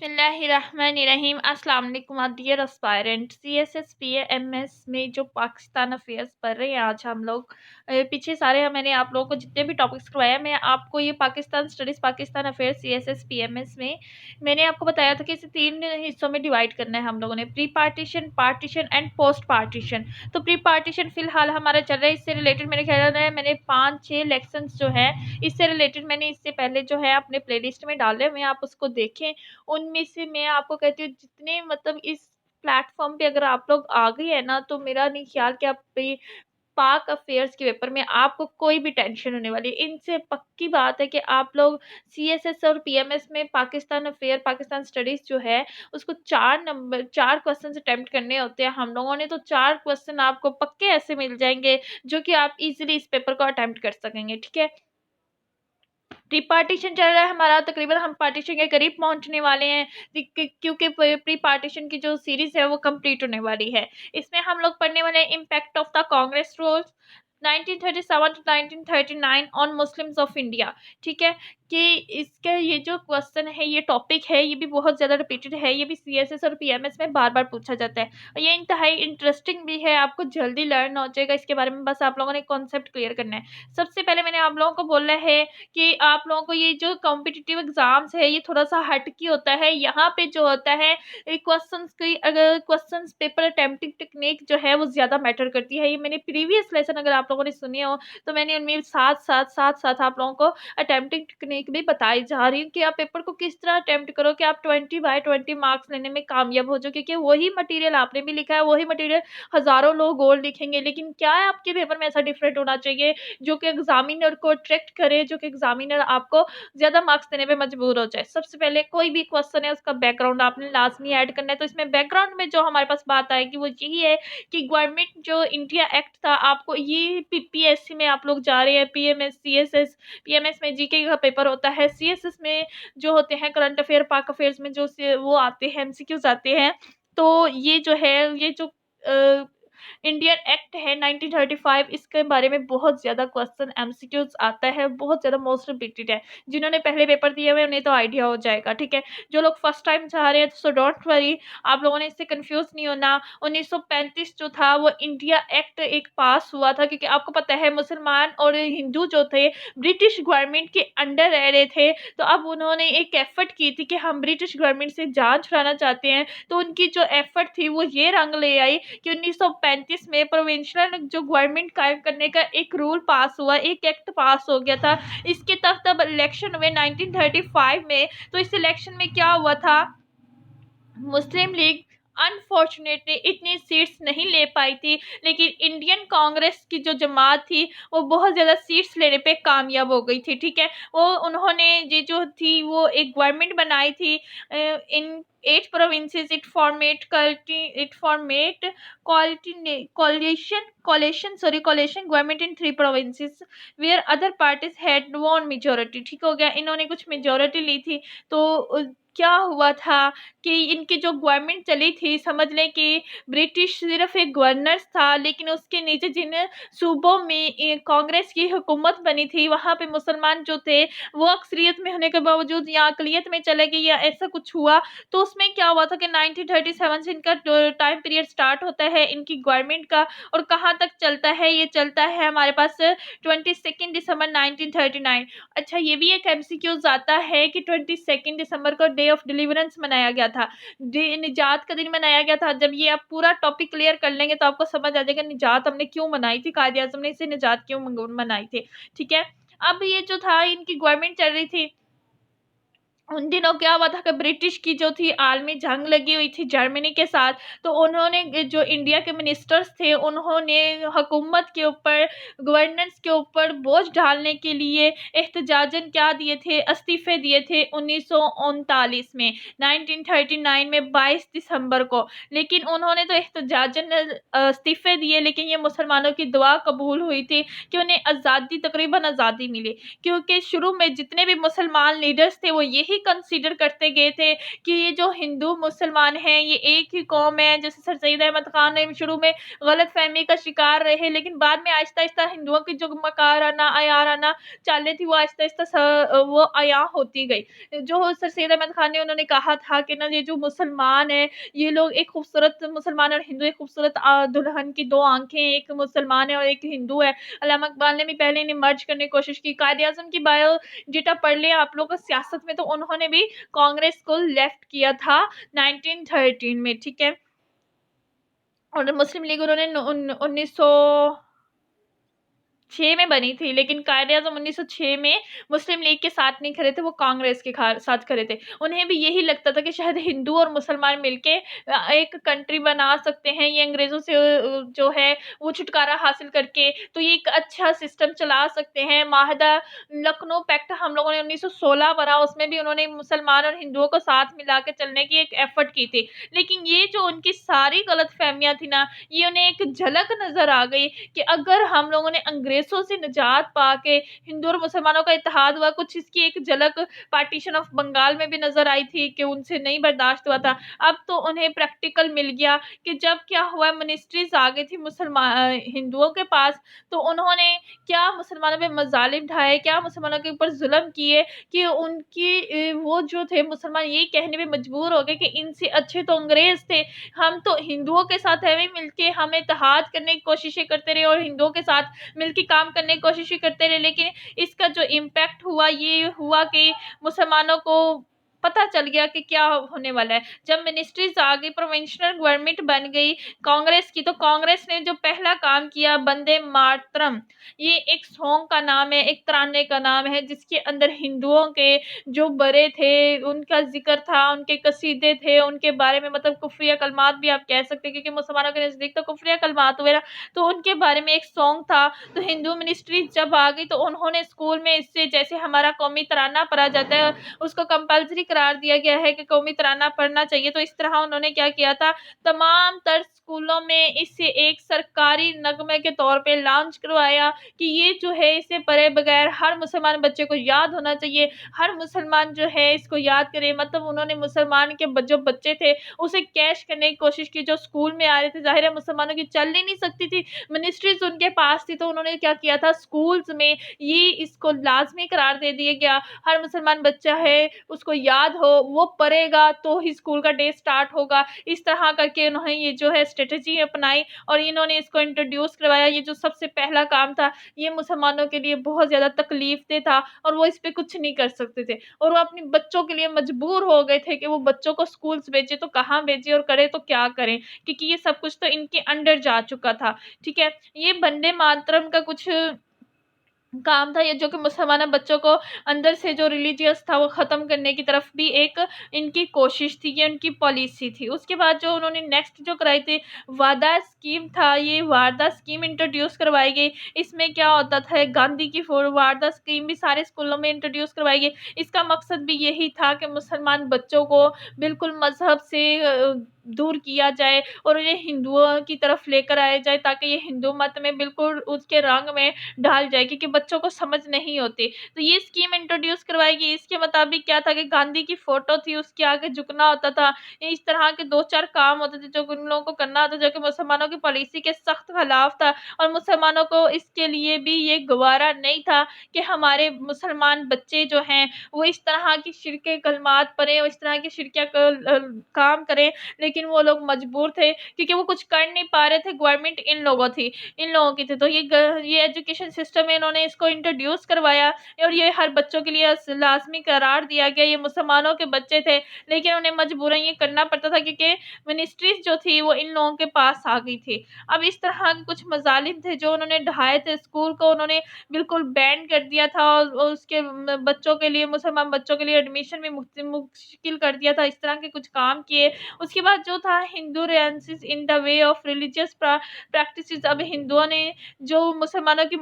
बिस्मिल्लाहिर्रहमानिर्रहीम। अस्सलाम वालेकुम डियर एस्पायरेंट। सीएसएस पीएमएस में जो पाकिस्तान अफेयर्स पढ़ रहे हैं आज हम लोग। पीछे सारे मैंने आप लोगों को जितने भी टॉपिक्स करवाया, मैं आपको ये Pakistan studies Pakistan affairs CSS PMS में मैंने आपको बताया था कि इसे 3 हिस्सों में डिवाइड करना है हम लोगों ने, pre partition, partition and post partition. तो प्री पार्टीशन फिलहाल हमारा चल रहा है। इससे रिलेटेड मेरे ख्याल है मैंने 5-6 लेक्शंस जो है इससे रिलेटेड मैंने इससे पहले जो है अपने प्लेलिस्ट में डाले हुए हैं, आप उसको देखें। उनमें से मैं आपको कहती हूँ जितने मतलब इस प्लेटफॉर्म पे अगर आप लोग आ गए हैं ना, तो मेरा नहीं ख्याल कि आप पे पाक अफेयर्स के पेपर में आपको कोई भी टेंशन होने वाली है। इनसे पक्की बात है कि आप लोग सीएसएस और पीएमएस में पाकिस्तान अफेयर पाकिस्तान स्टडीज जो है उसको 4 क्वेश्चन अटेम्प्ट करने होते हैं। हम लोगों ने तो 4 क्वेश्चन आपको पक्के ऐसे मिल जाएंगे जो कि आप इजीली इस पेपर को अटेम्प्ट कर सकेंगे। ठीक है, प्री पार्टीशन चल रहा है हमारा, तकरीबन हम पार्टीशन के करीब पहुंचने वाले हैं क्योंकि प्री पार्टीशन की जो सीरीज है वो कंप्लीट होने वाली है। इसमें हम लोग पढ़ने वाले हैं impact of the Congress rules 1937 to 1939 on Muslims of India. ठीक है, कि इसके ये जो क्वेश्चन है, ये टॉपिक है, ये भी बहुत ज़्यादा रिपीटेड है, ये भी सीएसएस और पीएमएस में बार बार पूछा जाता है और ये इंतहाई इंटरेस्टिंग भी है। आपको जल्दी लर्न हो जाएगा इसके बारे में, बस आप लोगों ने कॉन्सेप्ट क्लियर करना है। सबसे पहले मैंने आप लोगों को बोला है कि आप लोगों को ये जो कॉम्पिटिटिव एग्जाम्स है ये थोड़ा सा हटके होता है। यहाँ पे जो होता है क्वेश्चंस की, अगर क्वेश्चंस पेपर अटेम्प्टिंग टेक्निक जो है वो ज़्यादा मैटर करती है। ये मैंने प्रीवियस लेसन अगर आप लोगों ने सुने हो तो मैंने उनमें साथ साथ आप लोगों को अटेम्प्टिंग टेक्निक भी बताई जा रही है कि आप पेपर को किस तरह अटेम्प्ट करो कि आप 20/20 मार्क्स लेने में कामयाब हो जाओ, क्योंकि वही मटेरियल आपने भी लिखा है, वही मटेरियल हज़ारों लोग और लिखेंगे, लेकिन क्या है आपके पेपर में ऐसा डिफरेंट होना चाहिए जो कि एग्जामिनर को अट्रैक्ट करे, जो कि एग्जामिनर आपको ज़्यादा मार्क्स देने पे मजबूर हो जाए। सबसे पहले कोई भी क्वेश्चन है उसका बैकग्राउंड आपने लाजमी ऐड करना है। तो इसमें बैकग्राउंड में जो हमारे पास बात आएगी वो यही है कि गवर्नमेंट जो इंडिया एक्ट था, आपको ये पीपीएससी में आप लोग जा रहे हैं, पीएमएस सीएसएस पीएमएस में जीके का पेपर होता है, सीएसएस में जो होते हैं करंट अफेयर पाक अफेयर्स में जो वो आते हैं एमसीक्यूज आते हैं। तो ये जो है ये जो इंडियन एक्ट है 1935, इसके बारे में बहुत ज़्यादा क्वेश्चन एमसीक्यूज आता है, बहुत ज़्यादा मोस्ट रिपीटेड है। जिन्होंने पहले पेपर दिए हुए उन्हें तो आइडिया हो जाएगा। ठीक है, जो लोग फर्स्ट टाइम चाह रहे हैं सो डोंट वरी, आप लोगों ने इससे कंफ्यूज नहीं होना। 1935 जो था वो इंडिया एक्ट एक पास हुआ था, क्योंकि आपको पता है मुसलमान और हिंदू जो थे ब्रिटिश गवर्नमेंट के अंडर रह रहे थे। तो अब उन्होंने एक एफर्ट की थी कि हम ब्रिटिश गवर्नमेंट से जान छुड़ाना चाहते हैं। तो उनकी जो एफर्ट थी वो ये रंग ले आई कि 1935 में प्रोविंशियल जो गवर्नमेंट कायम करने का एक रूल पास हुआ, एक एक्ट पास हो गया था। इसके तहत तब इलेक्शन हुए 1935 में। तो इस इलेक्शन में क्या हुआ था, मुस्लिम लीग अनफॉर्चुनेटली इतनी सीट्स नहीं ले पाई थी, लेकिन इंडियन कांग्रेस की जो जमात थी वो बहुत ज़्यादा सीट्स लेने पे कामयाब हो गई थी। ठीक है, वो उन्होंने ये जो थी वो एक गवर्नमेंट बनाई थी इन 8 provinces. It format coalition government in 3 provinces where other parties had won majority। ठीक हो गया, इन्होंने कुछ मेजोरिटी ली थी। तो क्या हुआ था कि इनकी जो गवर्नमेंट चली थी, समझ लें कि ब्रिटिश सिर्फ एक गवर्नर था, लेकिन उसके नीचे जिन सूबों में कांग्रेस की हुकूमत बनी थी वहाँ पे मुसलमान जो थे वो अक्सरियत में होने के बावजूद या अकलियत में चले गए या ऐसा कुछ हुआ। तो उसमें क्या हुआ था कि 1937 से इनका टाइम पीरियड स्टार्ट होता है इनकी गवर्नमेंट का, और कहाँ तक चलता है, ये चलता है हमारे पास 22 दिसंबर 1939। अच्छा, ये भी एक एमसीक्यूज आता है कि 22 दिसंबर को डे ऑफ डिलीवरेंस मनाया गया था, निजात का दिन मनाया गया था। जब ये आप पूरा टॉपिक क्लियर कर लेंगे तो आपको समझ आ जाएगा निजात हमने क्यों मनाई थी, कायदे आज़म ने इसे निजात क्यों मनाई थी। ठीक है, अब ये जो था इनकी गवर्नमेंट चल रही थी, उन दिनों क्या हुआ था कि ब्रिटिश की जो थी आलमी जंग लगी हुई थी जर्मनी के साथ। तो उन्होंने जो इंडिया के मिनिस्टर्स थे उन्होंने हुकूमत के ऊपर, गवर्नेंस के ऊपर बोझ डालने के लिए एहतजाजन क्या दिए थे, इस्तीफे दिए थे 1939 में, 1939 में 22 दिसंबर को। लेकिन उन्होंने तो एहतजाजन इस्तीफे दिए, लेकिन ये मुसलमानों की दुआ कबूल हुई थी कि उन्हें आज़ादी, तकरीबन आज़ादी मिली, क्योंकि शुरू में जितने भी मुसलमान लीडर्स थे वो यही ही कंसीडर करते गए थे कि ये जो हिंदू मुसलमान हैं ये एक ही कौम है। जैसे सर सैयद अहमद खान ने शुरू में गलतफहमी का शिकार रहे, लेकिन बाद में आहिस्ता-आहिस्ता हिंदुओं की जो मकाराना, आयाराना चालें थी वो आहिस्ता-आहिस्ता वो अयां होती गई। जो सर सैयद अहमद खान ने उन्होंने कहा था कि ना ये जो मुसलमान है, ये लोग एक खूबसूरत मुसलमान और हिंदू एक खूबसूरत दुल्हन की 2 आँखें, एक मुसलमान है और एक हिंदू है। अल्लामा इकबाल ने भी पहले इन्हें मर्ज करने की कोशिश की। कायद-ए-आज़म की बायोडाटा पढ़ लें आप लोग सियासत में, तो उन्होंने भी कांग्रेस को लेफ्ट किया था 1913 में, ठीक है? और मुस्लिम लीग उन्होंने 1906 में बनी थी, लेकिन कायद-ए-आज़म 1906 में मुस्लिम लीग के साथ नहीं खड़े थे, वो कांग्रेस के साथ खड़े थे। उन्हें भी यही लगता था कि शायद हिंदू और मुसलमान मिलके एक कंट्री बना सकते हैं, ये अंग्रेज़ों से जो है वो छुटकारा हासिल करके, तो ये एक अच्छा सिस्टम चला सकते हैं। माहदा लखनऊ पैक्ट हम लोगों ने 1916 भरा, उसमें भी उन्होंने मुसलमान और हिंदुओं को साथ मिला के चलने की एक एफर्ट की थी। लेकिन ये जो उनकी सारी गलतफ़हमियाँ थी ना, ये उन्हें एक झलक नज़र आ गई कि अगर हम लोगों ने अंग्रेज़ों से निजात पाके हिंदू और मुसलमानों का इत्तेहाद हुआ, कुछ इसकी एक झलक पार्टीशन ऑफ बंगाल में भी नज़र आई थी कि उनसे नहीं बर्दाश्त हुआ था। अब तो उन्हें प्रैक्टिकल मिल गया कि जब क्या हुआ, मिनिस्ट्रीज़ आ गई थी हिंदुओं के पास, तो उन्होंने क्या मुसलमानों पे मज़ालिम ढाए, क्या मुसलमानों के ऊपर ज़ुल्म किए कि उनकी वो जो थे मुसलमान ये कहने पे मजबूर हो गए कि इनसे अच्छे तो अंग्रेज़ थे। हम तो हिंदुओं के साथ है भी मिलके हम इत्तेहाद करने की कोशिशें करते रहे और हिंदुओं के साथ मिलके काम करने की कोशिशें करते रहे, लेकिन इसका जो इम्पैक्ट हुआ ये हुआ कि मुसलमानों को पता चल गया कि क्या होने वाला है। जब मिनिस्ट्रीज़ आ गई, प्रोविंशियल गवर्नमेंट बन गई कांग्रेस की, तो कांग्रेस ने जो पहला काम किया, वंदे मातरम, ये एक सॉन्ग का नाम है, एक तराने का नाम है, जिसके अंदर हिंदुओं के जो बड़े थे उनका ज़िक्र था, उनके कसीदे थे, उनके बारे में मतलब कुफ़रिया कलमात भी आप कह सकते हैं, क्योंकि मुसलमानों के नज़दीक तो कुफ़रिया कलमात हुए ना, तो उनके बारे में एक सॉन्ग था। तो हिंदू मिनिस्ट्री जब आ गई, तो उन्होंने स्कूल में इससे, जैसे हमारा कौमी तराना पढ़ा जाता है, उसको कंपल्सरी करार दिया गया है कि कौमी तराना पढ़ना चाहिए, तो इस तरह उन्होंने क्या किया था, तमाम तर स्कूलों में इसे एक सरकारी नगमे के तौर पे लॉन्च करवाया कि ये जो है इसे पढ़े बगैर हर मुसलमान बच्चे को याद होना चाहिए, हर मुसलमान जो है इसको याद करे। मतलब उन्होंने मुसलमान के जो बच्चे थे उसे कैश करने की कोशिश की, जो स्कूल में आ रहे थे, ज़ाहिर है मुसलमानों की चल ही नहीं सकती थी, मिनिस्ट्रीज़ उनके पास थी, तो उन्होंने क्या किया था, स्कूल्स में ये इसको लाज़मी करार दे दिया गया, हर मुसलमान बच्चा है उसको याद हो, वो पढ़ेगा तो ही स्कूल का डे स्टार्ट होगा। इस तरह करके उन्होंने ये जो है स्ट्रेटजी अपनाई और इन्होंने इसको इंट्रोड्यूस करवाया। ये जो सबसे पहला काम था, ये मुसलमानों के लिए बहुत ज़्यादा तकलीफ़देह था और वो इस पे कुछ नहीं कर सकते थे और वो अपने बच्चों के लिए मजबूर हो गए थे कि वो बच्चों को स्कूल्स भेजें, तो कहाँ भेजें और करें तो क्या करें? क्योंकि ये सब कुछ तो इनके अंडर जा चुका था, ठीक है? ये वंदे मातरम का कुछ काम था, ये जो कि मुसलमान बच्चों को अंदर से जो रिलीजियस था वो ख़त्म करने की तरफ भी एक इनकी कोशिश थी, ये उनकी पॉलिसी थी। उसके बाद जो उन्होंने नेक्स्ट जो कराई थी, वादा स्कीम था, ये वादा स्कीम इंट्रोड्यूस करवाई गई। इसमें क्या होता था, गांधी की वादा स्कीम भी सारे स्कूलों में इंट्रोड्यूस करवाई गई। इसका मकसद भी यही था कि मुसलमान बच्चों को बिल्कुल मज़हब से दूर किया जाए और उन्हें हिंदुओं की तरफ लेकर आया जाए, ताकि ये हिंदू मत में बिल्कुल उसके रंग में ढल जाए, क्योंकि बच्चों को समझ नहीं होती। तो ये स्कीम इंट्रोड्यूस करवाई गई। इसके मुताबिक क्या था कि गांधी की फ़ोटो थी, उसके आगे झुकना होता था। इस तरह के 2-4 काम होते थे जो उन लोगों को करना होता, जो कि मुसलमानों की पॉलिसी के सख्त खिलाफ था और मुसलमानों को इसके लिए भी ये गवारा नहीं था कि हमारे मुसलमान बच्चे जो हैं वो इस तरह की शिरके कलमात पढ़ें और इस तरह के शिरकिया काम करें, लेकिन वो लोग मजबूर थे क्योंकि वो कुछ कर नहीं पा रहे थे, गवर्नमेंट इन लोगों की थी। तो ये एजुकेशन सिस्टम है, इन्होंने इसको इंट्रोड्यूस करवाया और ये हर बच्चों के लिए लाज़मी करार दिया गया। ये मुसलमानों के बच्चे थे, लेकिन उन्हें मजबूरन ये करना पड़ता था क्योंकि मिनिस्ट्रीज़ जो थी वो इन लोगों के पास आ गई थी। अब इस तरह के कुछ मज़ालिम थे जो उन्होंने ढाए थे, स्कूल को उन्होंने बिल्कुल बैन कर दिया था और उसके बच्चों के लिए, मुसलमान बच्चों के लिए एडमिशन भी मुश्किल कर दिया था। इस तरह के कुछ काम किए। उसके बाद जो था Hindu renaissance in the way of religious practices. अब हिंदुओं ने जो मुसलमानों की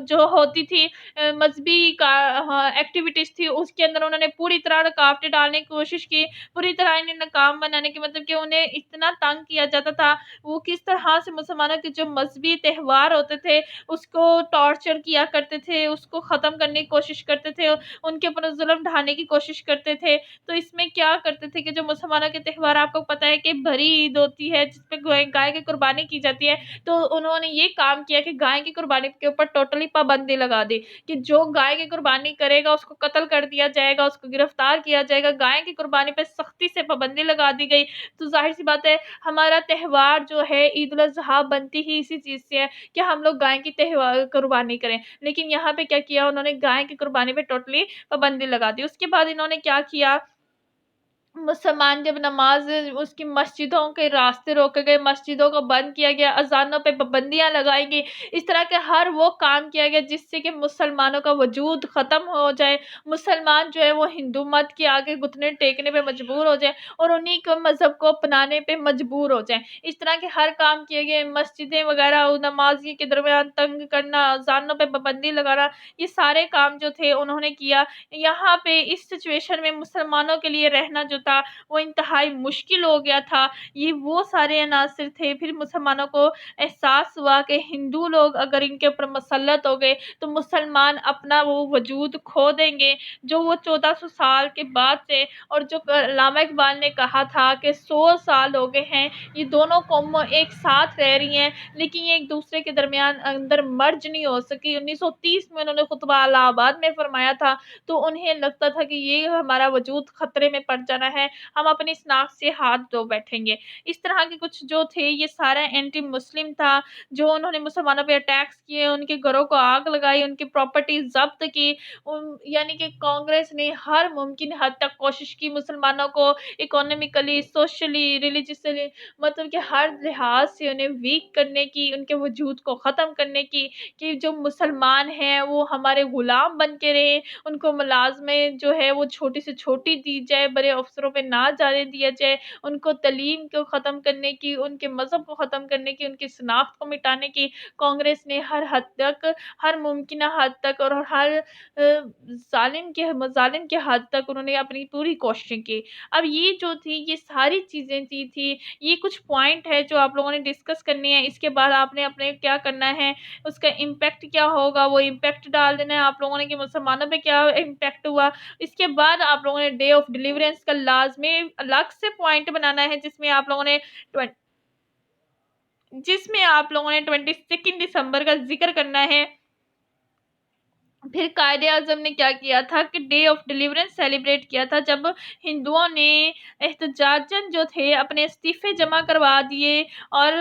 जो होती थी मजहबी का एक्टिविटीज थी, उसके अंदर उन्होंने पूरी तरह रुकावटें डालने की कोशिश की, पूरी तरह इन्हें नाकाम बनाने की, मतलब कि उन्हें इतना तंग किया जाता था। वो किस तरह से मुसलमानों के जो मजहबी त्यौहार होते थे उसको टॉर्चर किया करते थे, उसको ख़त्म करने की कोशिश करते थे, उनके ऊपर जुल्म ढाने की कोशिश करते थे। तो इसमें क्या करते थे कि जो मुसलमानों के त्यौहार, आपको पता है कि बरी ईद होती है जिसपे गाय की कुर्बानी की जाती है, तो उन्होंने ये काम किया कि गाय की कुर्बानी के ऊपर टोटली पाबंदी लगा दी कि जो गाय की कुर्बानी करेगा उसको कत्ल कर दिया जाएगा, उसको गिरफ्तार किया जाएगा। गाय की कुर्बानी पे सख्ती से पाबंदी लगा दी गई। तो ज़ाहिर सी बात है, हमारा त्यौहार जो है ईद उल अज़हा बनती ही इसी चीज़ से है कि हम लोग गाय की कुर्बानी करें। लेकिन यहाँ पे क्या किया उन्होंने, गाय की कुर्बानी पे टोटली पाबंदी लगा दी। उसके बाद इन्होंने क्या किया, मुसलमान जब नमाज, उसकी मस्जिदों के रास्ते रोके गए, मस्जिदों को बंद किया गया, अज़ानों पे पाबंदियाँ लगाई गई। इस तरह के हर वो काम किया गया जिससे कि मुसलमानों का वजूद ख़त्म हो जाए, मुसलमान जो है वो हिंदू मत के आगे घुटने टेकने पे मजबूर हो जाए और उन्हीं के मज़हब को अपनाने पे मजबूर हो जाएँ। इस तरह के हर काम किए गए, मस्जिदें वग़ैरह नमाज़ी के दरमियान तंग करना, अज़ानों पे पाबंदी लगाना, ये सारे काम जो थे उन्होंने किया। यहाँ पे इस सिचुएशन में मुसलमानों के लिए रहना जो था वो इंतहाई मुश्किल हो गया था। ये वो सारे अनासिर थे, फिर मुसलमानों को एहसास हुआ कि हिंदू लोग अगर इनके ऊपर मुसल्लत हो गए तो मुसलमान अपना वो वजूद खो देंगे जो वो 1400 साल के बाद से, और जो अल्लामा इकबाल ने कहा था कि 100 साल हो गए हैं ये दोनों कौमें एक साथ रह रही हैं लेकिन ये एक दूसरे के दरमियान अंदर मर्ज नहीं हो सकी। 1930 में उन्होंने खुतबा इलाहाबाद में फरमाया था, तो उन्हें लगता था कि ये हमारा वजूद खतरे में पड़ जाना है, हम अपनी इस नाक से हाथ धो बैठेंगे। इस तरह के कुछ जो थे ये सारा एंटी मुस्लिम था, जो उन्होंने मुसलमानों पे अटैक्स किए, उनके घरों को आग लगाई, उनकी प्रॉपर्टी ज़ब्त की। यानी कि कांग्रेस ने हर मुमकिन हद तक कोशिश की मुसलमानों को इकोनॉमिकली, सोशली, रिलीजियसली, मतलब कि हर लिहाज से उन्हें वीक करने की, उनके वजूद को ख़त्म करने की, कि जो मुसलमान हैं वो हमारे गुलाम बन के रहें, उनको मुलाज़में जो है वो छोटी से छोटी दी जाए, बड़े अफ़सरों पे ना जाने दिया जाए, उनको तालीम को ख़त्म करने की, उनके मज़हब को ख़त्म करने की, उनकी शनाख्त को मिटाने की कांग्रेस ने हर हद तक, हर मुमकिन हद तक और हर ज़ालिम के हद तक उन्होंने अपनी पूरी कोशिशें की। अब ये जो थी ये सारी चीज़ें थी, ये कुछ पॉइंट है जो आप लोगों ने डिस्कस करनी है। इसके बाद आपने अपने क्या करना है, उसका इम्पैक्ट क्या होगा वो इम्पैक्ट डाल देना है आप लोगों ने कि मुसलमानों पे क्या इम्पैक्ट हुआ। इसके बाद आप लोगों ने डे ऑफ डिलीवरेंस का लाज़मी अलग से पॉइंट बनाना है ट्वें जिसमें आप लोगों ने 22 दिसंबर का ज़िक्र करना है। फिर कायदे-आज़म ने क्या किया था कि डे ऑफ डिलीवरेंस सेलिब्रेट किया था, जब हिंदुओं ने एहतजाजन जो थे अपने इस्तीफ़े जमा करवा दिए और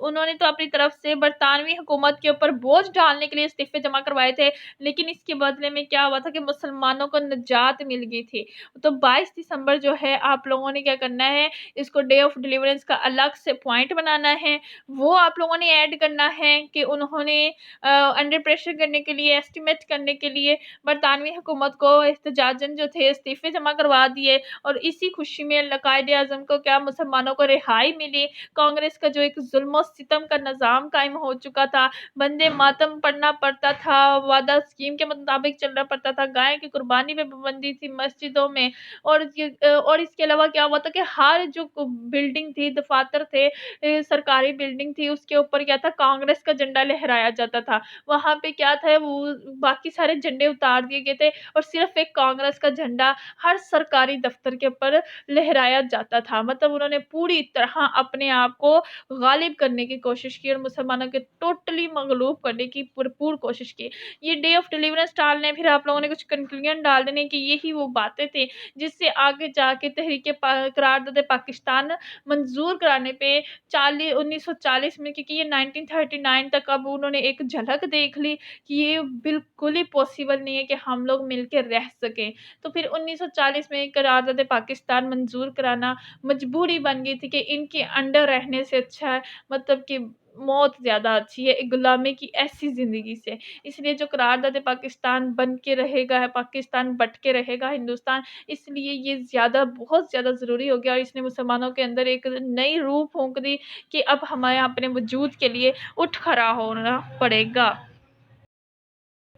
उन्होंने तो अपनी तरफ से बरतानवी हुकूमत के ऊपर बोझ डालने के लिए इस्तीफ़े जमा करवाए थे, लेकिन इसके बदले में क्या हुआ था कि मुसलमानों को निजात मिल गई थी। तो 22 दिसंबर जो है आप लोगों ने क्या करना है, इसको डे ऑफ डिलीवरेंस का अलग से पॉइंट बनाना है। वो आप लोगों ने ऐड करना है कि उन्होंने अंडर प्रेशर करने के लिए, एस्टिमेट करने के लिए बरतानवी हुकूमत को एहतजाजन जो थे इस्तीफ़े जमा करवा दिए और इसी खुशी में कायदे-आज़म को क्या मुसलमानों को रिहाई मिली। कांग्रेस का जो एक ज़ुल्म-ओ-सितम का निज़ाम कायम हो चुका था, वंदे मातरम पढ़ना पड़ता था, वादा स्कीम के मुताबिक चलना पड़ता था, गाय की कुर्बानी पे पाबंदी थी मस्जिदों में, और इसके अलावा क्या हुआ था कि हर जो बिल्डिंग थी, दफ़ातर थे, सरकारी बिल्डिंग थी, उसके ऊपर क्या था, कांग्रेस का झंडा लहराया जाता था। वहाँ पे क्या था, वो बाकी सारे झंडे उतार दिए गए थे और सिर्फ़ एक कांग्रेस का झंडा हर सरकारी दफ़्तर के ऊपर लहराया जाता था। मतलब उन्होंने पूरी तरह अपने आप को गालिब करने की कोशिश की और मुसलमानों के टोटली मग़लूब करने की भरपूर कोशिश की। ये डे ऑफ डिलीवरेंस डालने, फिर आप लोगों ने कुछ कंक्लूजन डाल देने कि यही वो बातें थी जिससे आगे जाके तहरीक करारदाद पाकिस्तान मंज़ूर कराने पे 1940 में, क्योंकि ये 1939 तक अब उन्होंने एक झलक देख ली कि ये बिल्कुल ही पॉसिबल नहीं है कि हम लोग मिलके रह सकें। तो फिर 1940 में करारदाद पाकिस्तान मंज़ूर कराना मजबूरी बन गई थी कि इनके अंडर रहने से अच्छा है, मतलब कि मौत ज़्यादा अच्छी है एक गुलामी की ऐसी ज़िंदगी से। इसलिए जो करारदाद पाकिस्तान बन के रहेगा है, पाकिस्तान बँट के रहेगा हिंदुस्तान, इसलिए ये ज़्यादा बहुत ज़्यादा ज़रूरी हो गया और इसने मुसलमानों के अंदर एक नई रूह फूँक दी कि अब हमें अपने वजूद के लिए उठ खड़ा होना पड़ेगा।